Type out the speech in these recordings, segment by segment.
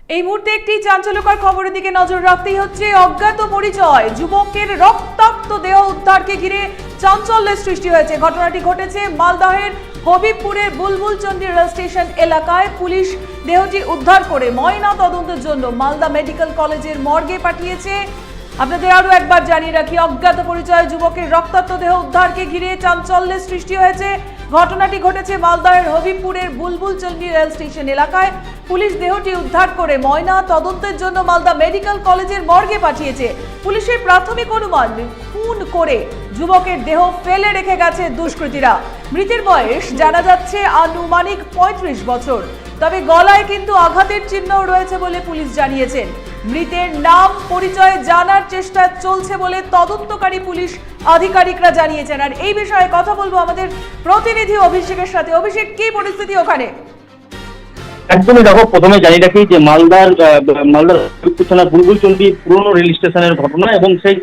এই মুহূর্তে একটি চাঞ্চল্যকর খবরের দিকে নজর রাখতেই হচ্ছে। অজ্ঞাত পরিচয় যুবকের রক্তাক্ত দেহ উদ্ধারকে ঘিরে চাঞ্চল্যের সৃষ্টি হয়েছে। ঘটনাটি ঘটেছে মালদহের হবিবপুরের বুলবুলচন্ডী রেল স্টেশন এলাকায়। পুলিশ দেহটি উদ্ধার করে ময়না তদন্তের জন্য মালদা মেডিকেল কলেজের মর্গে পাঠিয়েছে। আপনাদের আরো একবার জানিয়ে রাখি, অজ্ঞাত পরিচয় যুবকের রক্তাক্ত দেহ উদ্ধারকে ঘিরে চাঞ্চল্যের সৃষ্টি হয়েছে। ঘটনাটি ঘটেছে মালদার হবিবপুরের বুলবুলচন্ডী রেল স্টেশন এলাকায়। পুলিশ দেহটি উদ্ধার করে ময়না তদন্তের জন্য মালদা মেডিকেল কলেজের মর্গে পাঠিয়েছে। পুলিশের প্রাথমিক অনুমান, খুন করে যুবকের দেহ ফেলে রেখে গেছে দুষ্কৃতীরা। মৃতের বয়স জানা যাচ্ছে আনুমানিক 35 বছর, তবে গলায় কিন্তু আঘাতের চিহ্ন রয়েছে বলে পুলিশ জানিয়েছেন। মৃতের নাম পরিচয় জানার চেষ্টা চলছে বলে তদন্তকারী পুলিশ আধিকারিকরা জানিয়েছেন। আর এই বিষয়ে কথা বলবো আমাদের প্রতিনিধি অভিষেকের সাথে। অভিষেক, কি পরিস্থিতি ওখানে? একদমই দেখো, প্রথমে জানিয়ে রাখি যে মালদার থানার বুলবুলচন্ডী পুরনো রেল স্টেশনের ঘটনা, এবং সেই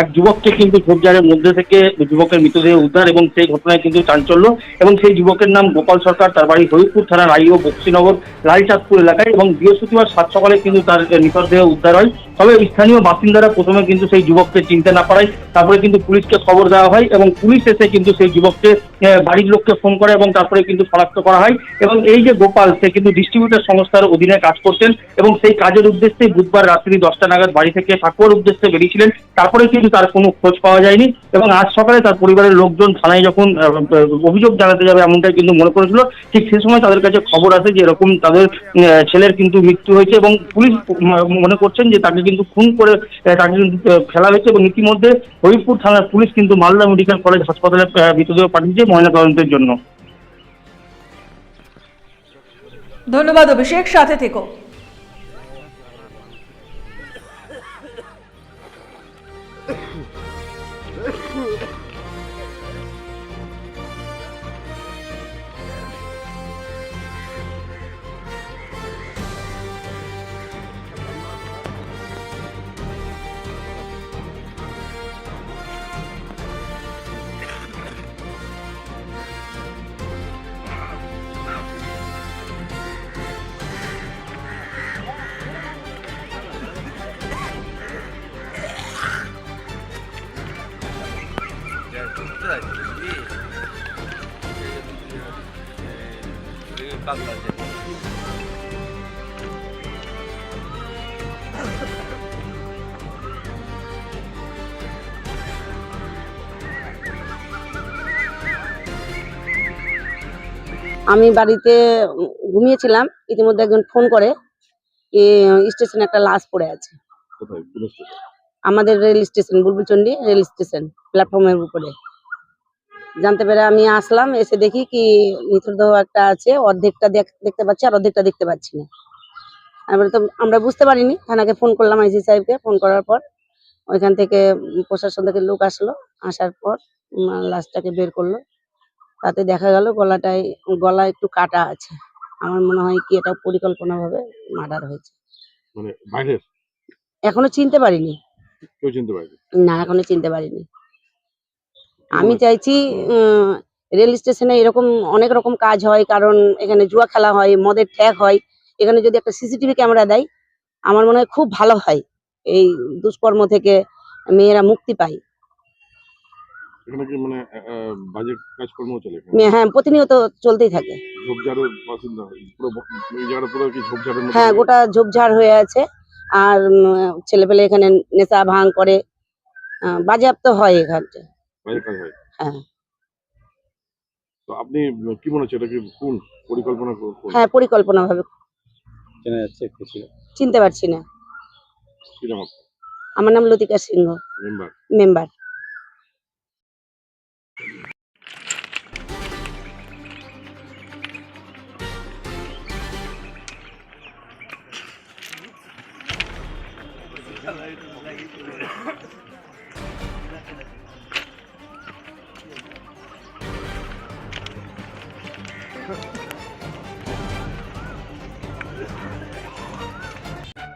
এক যুবককে কিন্তু ঝোপঝাড়ের মধ্যে থেকে যুবকের মৃতদেহ উদ্ধার, এবং সেই ঘটনায় কিন্তু চাঞ্চল্য। এবং সেই যুবকের নাম গোপাল সরকার, তার বাড়ি হরিপুর থানার আইও বক্সিনগর লালচাঁদপুর এলাকায়, এবং বৃহস্পতিবার 7 সকালে কিন্তু তার মৃতদেহ উদ্ধার হয়। তবে স্থানীয় বাসিন্দারা প্রথমে কিন্তু সেই যুবককে চিনতে না পারায় তারপরে কিন্তু পুলিশকে খবর দেওয়া হয়, এবং পুলিশ এসে কিন্তু সেই যুবককে বাড়ির লোককে ফোন করে, এবং তারপরে কিন্তু শনাক্ত করা হয়। এবং এই যে গোপাল, সে কিন্তু ডিস্ট্রিবিউটর সংস্থার অধীনে কাজ করতেন, এবং সেই কাজের উদ্দেশ্যে বুধবার রাত্রি 10টা নাগাদ বাড়ি থেকে ঠাকুয়ার উদ্দেশ্যে বেরিয়েছিলেন। তারপরে কিন্তু তার কোনো খোঁজ পাওয়া যায়নি, এবং আজ সকালে তার পরিবারের লোকজন থানায় যখন অভিযোগ জানাতে যাবে এমনটাই কিন্তু মনে করেছিল। ঠিক সেই সময় তাদের কাছে খবর আসে যে এরকম তাদের ছেলের কিন্তু মৃত্যু হয়েছে, এবং পুলিশ মনে করছেন যে তাকে কিন্তু খুন করে তাকে কিন্তু ফেলা হয়েছে। এবং ইতিমধ্যে হরিপুর থানার পুলিশ কিন্তু মালদা মেডিকেল কলেজ হাসপাতালে মৃতদেহ পাঠিয়েছে ময়নাতদন্তের জন্য। ধন্যবাদ অভিষেক, সাথে থেকো। আমি বাড়িতে ঘুমিয়েছিলাম, ইতিমধ্যে একজন ফোন করে স্টেশনে একটা লাশ পড়ে আছে। আমাদের rail station, Bulbulchandi rail station প্ল্যাটফর্মের উপরে। জানতে পেরে আমি আসলাম, এসে দেখি কি মৃতদেহ একটা আছে, অর্ধেকটা দেখতে পাচ্ছি আর অর্ধেকটা দেখতে পাচ্ছি না। এবারে তো আমরা বুঝতে পারিনি, থানাকে ফোন করলাম, আইসি সাহেবকে ফোন করার পর ওইখান থেকে প্রশাসন থেকে লোক আসলো। আসার পর লাশটাকে বের করলো, তাতে দেখা গেল গলা একটু কাটা আছে। আমার মনে হয় কি এটা পরিকল্পনাভাবে মার্ডার হয়েছে। মানে বাইরের এখনো চিনতে পারিনি। কেউ চিনতে পারেনি? না, এখনো চিনতে পারিনি। আমি চাইছি রেল স্টেশনে এরকম অনেক রকম কাজ হয়, কারণ এখানে জুয়া খেলা হয়, মদের ঠ্যাক হয়। এখানে যদি একটা সিসিটিভি ক্যামেরা দেয় আমার মনে হয় খুব ভালো হয়, এই দুষ্কর্ম থেকে মেয়েরা মুক্তি পায়। এখানে কি মানে বাজেট কাজকর্ম চলে? হ্যাঁ, প্রতিনিয়ত চলতেই থাকে। ঝোপঝাড়ের বাসিন্দা পুরো এই জায়গাটা পুরো কি ঝোপঝাড়ের মধ্যে? হ্যাঁ, গোটা ঝোপঝাড় হয়ে আছে। আর ছেলেপেলে এখানে নেশা ভাঙ করে, বাজেয়াপ্ত হয় এখানে। বাইরের কাজ হয়? হ্যাঁ। তো আপনি কি মনে হচ্ছে এটা কি কোন পরিকল্পনা? হ্যাঁ, পরিকল্পনা ভাবে। চেনা যাচ্ছে? চিনতে পারছি না। কি নাম? আমার নাম লতিকা সিংহ, মেম্বার।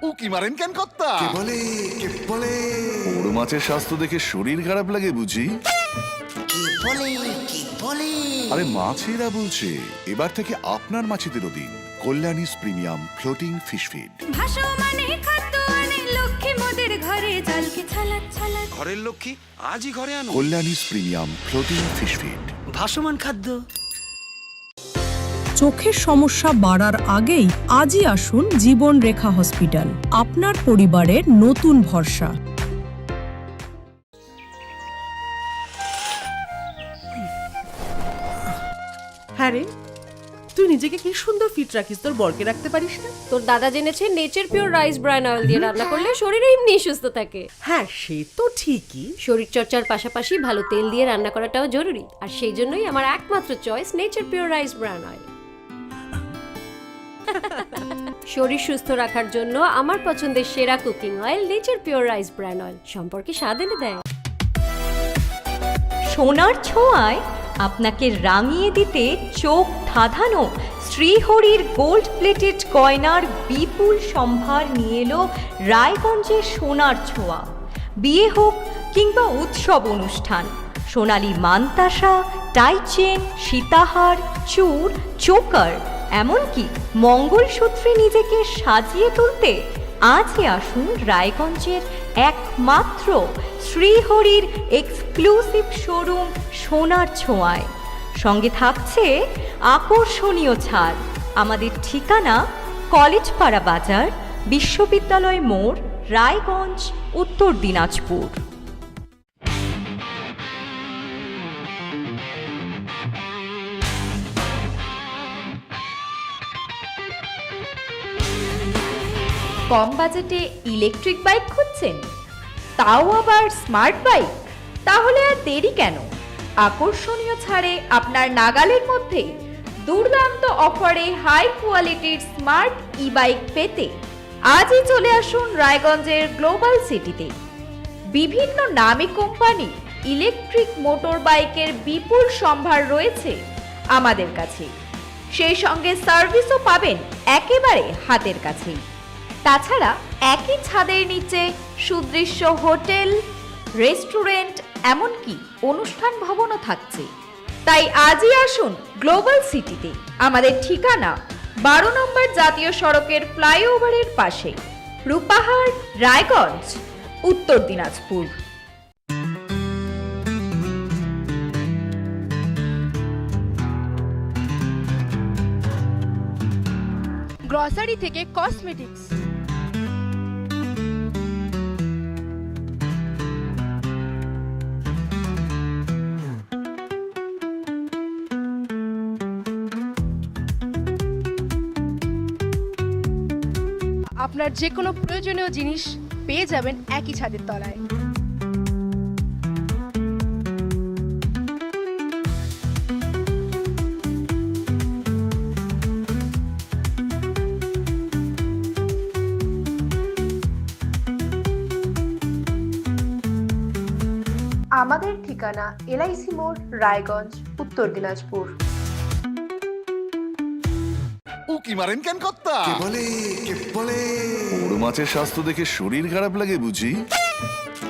উকি মারেন কেন কর্তা? কে বলে বড় মাছের স্বাস্থ্য দেখে শরীর খারাপ লাগে বুঝি? কি বলে আরে মাছেরা বলছে এবার থেকে আপনার মাছেদেরও দিন কল্যাণীস প্রিমিয়াম ফ্লোটিং ফিশ ফিড। ভাসমানে খাদ্য আনে লক্ষ্মী মোদের ঘরে জলকে ছালাত ছালাত। ঘরের লক্ষ্মী আজই ঘরে আনো। কল্যাণীস প্রিমিয়াম ফ্লোটিং ফিশ ফিড। ভাসমান খাদ্য। চোখের সমস্যা বাড়ার আগেই আজই আসুন জীবন রেখা হসপিটাল, আপনার পরিবারের নতুন ভরসা। হ্যাঁ রে, তুই নিজেকে কি সুন্দর ফিট রাখিস, তোর বরকে রাখতে পারিস না? তোর দাদা জেনেছে nature pure rice bran oil দিয়ে রান্না করলে শরীর এমনি সুস্থ থাকে। হ্যাঁ সে তো ঠিকই, শরীর চর্চার পাশাপাশি ভালো তেল দিয়ে রান্না করাটাও জরুরি, আর সেই জন্যই আমার একমাত্র choice nature pure rice bran oil. শরীর সুস্থ রাখার জন্য আমার পছন্দের সেরা cooking oil nature pure rice bran oil সম্পর্কে স্বাদ এনে দেয়। সোনার ছোঁয়ায় আপনাকে রাঙিয়ে দিতে চোখ ধাঁধানো শ্রীহরির গোল্ড প্লেটেড গয়নার বিপুল সম্ভার নিয়ে এলো রায়গঞ্জের সোনার ছোঁয়া। বিয়ে হোক কিংবা উৎসব অনুষ্ঠান, সোনালী মানতাসা, টাইচেন, সীতাহার, চূড়, চোকার, এমনকি মঙ্গলসূত্রে নিজেকে সাজিয়ে তুলতে আজই আসুন রায়গঞ্জের একমাত্র শ্রীহরির এক্সক্লুসিভ শোরুম সোনার ছোঁয়ায়। সঙ্গে থাকছে আকর্ষণীয় ছাড়। আমাদের ঠিকানা কলেজপাড়া বাজার, বিশ্ববিদ্যালয় মোড়, রায়গঞ্জ, উত্তর দিনাজপুর। কম বাজেটে ইলেকট্রিক বাইক খুঁজছেন, তাও আবার স্মার্ট বাইক? তাহলে আর দেরি কেন? আকর্ষণীয় ছাড়ে আপনার নাগালের মধ্যে দুর্দান্ত অফারে হাই কোয়ালিটির স্মার্ট ই বাইক পেতে আজই চলে আসুন রায়গঞ্জের গ্লোবাল সিটিতে। বিভিন্ন নামী কোম্পানি ইলেকট্রিক মোটর বাইকের বিপুল সম্ভার রয়েছে আমাদের কাছে, সেই সঙ্গে সার্ভিসও পাবেন একেবারে হাতের কাছেই। তাছাড়া একই ছাদের নিচে সুদৃশ্য হোটেল, রেস্টুরেন্ট, এমনকি অনুষ্ঠান ভবনও থাকছে। তাই আজই আসুন গ্লোবাল সিটিতে। আমাদের ঠিকানা 12 নম্বর জাতীয় সড়কের ফ্লাইওভারের পাশে, রূপাহার, রায়গঞ্জ, উত্তর দিনাজপুর। গ্রসারি থেকে কসমেটিক্স, আপনার যে কোনো প্রয়োজনীয় জিনিস পেয়ে যাবেন একই ছাদের তলায়। আমাদের ঠিকানা এলআইসি মোড়, রায়গঞ্জ, উত্তর দিনাজপুর। উকি মারেন কেন কর্তা? কে বলে কে বলে বড় মাছের স্বাস্থ্য দেখে শরীর খারাপ লাগে বুঝি?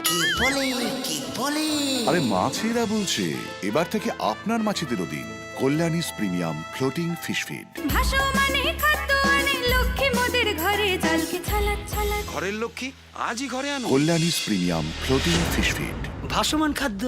কে বলে কে বলে আরে মাছেরা বলছে, এবার থেকে আপনার মাছেদেরও দিন কল্যাণীস প্রিমিয়াম ফ্লোটিং ফিশ ফিড। ভাসমানে খাদ্য আনে লক্ষ্মী মোদের ঘরে জলকে ছালাত ছালাত। ঘরের লক্ষ্মী আজই ঘরে আনো। কল্যাণীস প্রিমিয়াম ফ্লোটিং ফিশ ফিড। ভাসমান খাদ্য।